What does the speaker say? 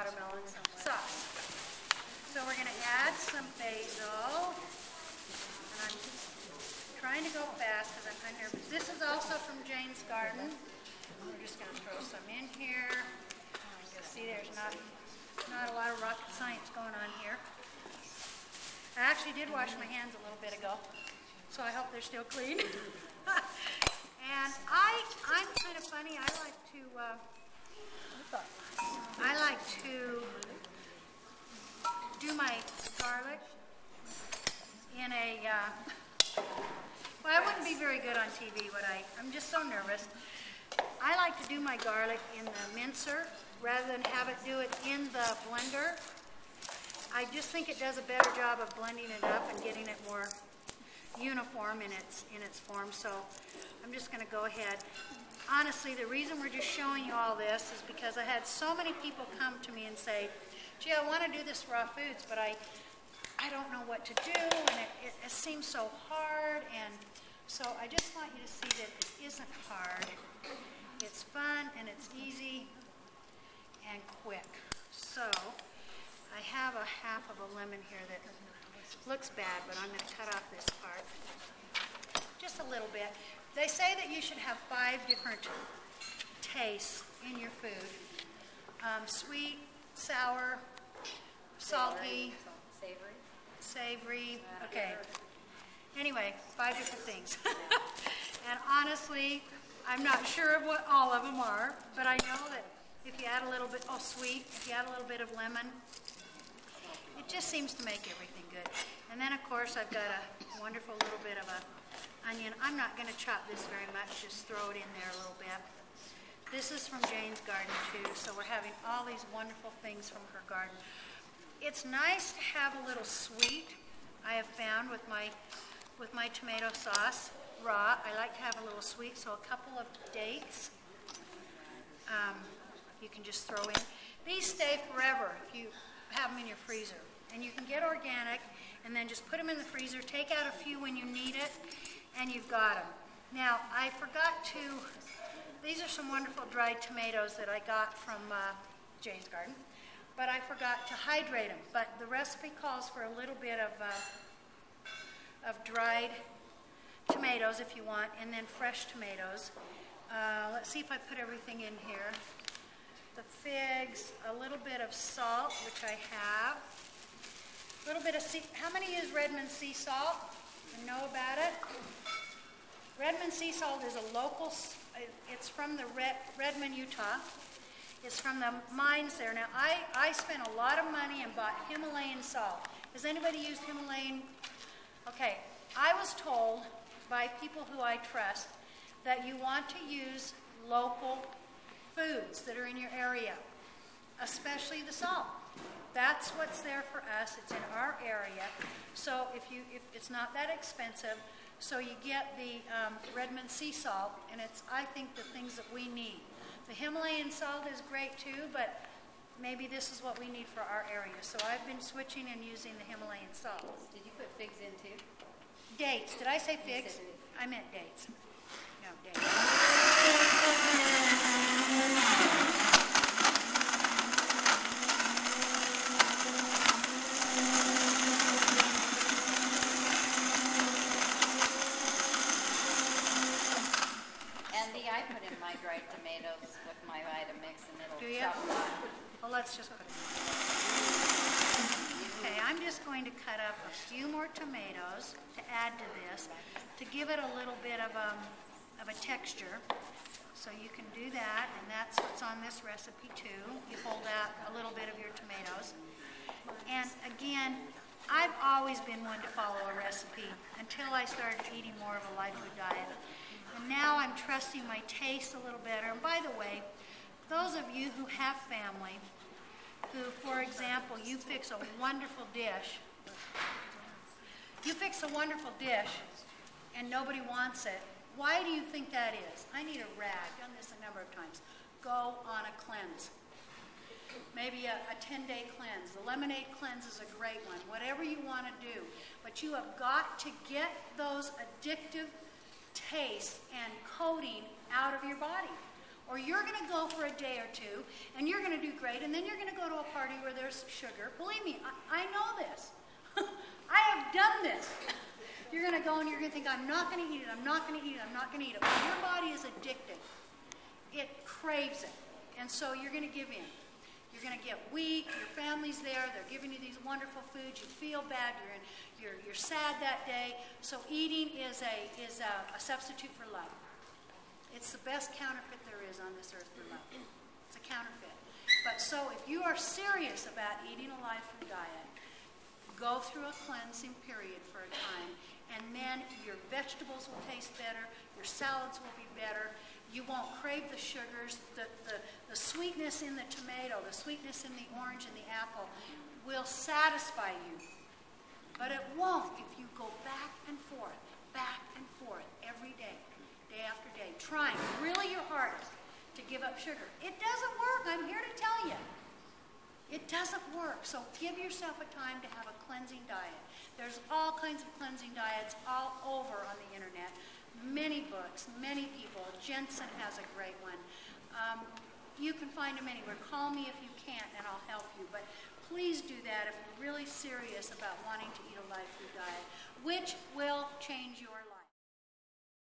watermelon sauce. So we're going to add some basil. And I'm trying to go fast because I'm nervous. This is also from Jane's garden. We're just going to throw some in here. You'll see there's not a lot of rocket science going on here. I actually did wash my hands a little bit ago, so I hope they're still clean. And I'm kind of funny. I like to do my garlic in a, well, I wouldn't be very good on TV, would I? I'm just so nervous. I like to do my garlic in the mincer rather than have it do it in the blender. I just think it does a better job of blending it up and getting it more uniform in its form. So I'm just going to go ahead. Honestly, the reason we're just showing you all this is because I had so many people come to me and say, gee, I want to do this raw foods, but I don't know what to do, and it seems so hard. And so I just want you to see that it isn't hard. It's fun and it's easy and quick. So I have a half of a lemon here that looks bad, but I'm going to cut off this part just a little bit. They say that you should have 5 different tastes in your food. Sweet, sour, salty, savory. Okay. Anyway, 5 different things. And honestly, I'm not sure of what all of them are, but I know that if you add a little bit, sweet, if you add a little bit of lemon, it just seems to make everything good. And then, of course, I've got a wonderful little bit of an onion. I'm not going to chop this very much, just throw it in there a little bit. This is from Jane's garden, too, so we're having all these wonderful things from her garden. It's nice to have a little sweet, I have found, with my tomato sauce, raw. I like to have a little sweet, so a couple of dates you can just throw in. These stay forever if you have them in your freezer. And you can get organic and then just put them in the freezer, take out a few when you need it, and you've got them. Now, I forgot to, these are some wonderful dried tomatoes that I got from Jane's garden, but I forgot to hydrate them. But the recipe calls for a little bit of dried tomatoes if you want, and then fresh tomatoes. Let's see if I put everything in here. The figs, a little bit of salt, which I have. A little bit of how many use Redmond sea salt and know about it? Redmond sea salt is a local, it's from the Redmond, Utah. It's from the mines there. Now, I spent a lot of money and bought Himalayan salt. Has anybody used Himalayan? Okay, I was told by people who I trust that you want to use local foods that are in your area, especially the salt. That's what's there for us. It's in our area. So if it's not that expensive, so you get the Redmond sea salt, and it's, I think, the things that we need. The Himalayan salt is great too, but maybe this is what we need for our area. So I've been switching and using the Himalayan salt. Did you put figs in too? Dates. Did I say figs? I meant dates. No, dates. Andi, I put in my dried tomatoes with my Vitamix and it'll Do you? chop a lot. Well, let's just put it in. Okay, I'm just going to cut up a few more tomatoes to add to this, to give it a little bit of a texture. So you can do that, and that's what's on this recipe too. You hold out a little bit of your tomatoes. And again, I've always been one to follow a recipe until I started eating more of a live food diet. And now I'm trusting my taste a little better. And by the way, those of you who have family, who, for example, you fix a wonderful dish and nobody wants it, why do you think that is? I need a rag. I've done this a number of times. Go on a cleanse. Maybe a 10-day cleanse. The lemonade cleanse is a great one. Whatever you want to do. But you have got to get those addictive tastes and coating out of your body, Or you're going to go for a day or two, and you're going to do great, and then you're going to go to a party where there's sugar. Believe me, I know this. I have done this. You're going to go and you're going to think, I'm not going to eat it, I'm not going to eat it, I'm not going to eat it. When your body is addicted, it craves it. And so you're going to give in. You're going to get weak, your family's there, they're giving you these wonderful foods, you feel bad, you're sad that day. So eating is a substitute for love. It's the best counterfeit there is on this earth for love. It's a counterfeit. But so if you are serious about eating a live food diet, go through a cleansing period for a time, and then your vegetables will taste better, your salads will be better, you won't crave the sugars, the sweetness in the tomato, the sweetness in the orange and the apple will satisfy you. But it won't if you go back and forth every day, day after day, trying really your hardest to give up sugar. It doesn't work, I'm here to tell you. It doesn't work, so give yourself a time to have a cleansing diet. There's all kinds of cleansing diets all over on the internet. Many books, many people. Jensen has a great one. You can find them anywhere. Call me if you can't, and I'll help you. But please do that if you're really serious about wanting to eat a live food diet, which will change your life.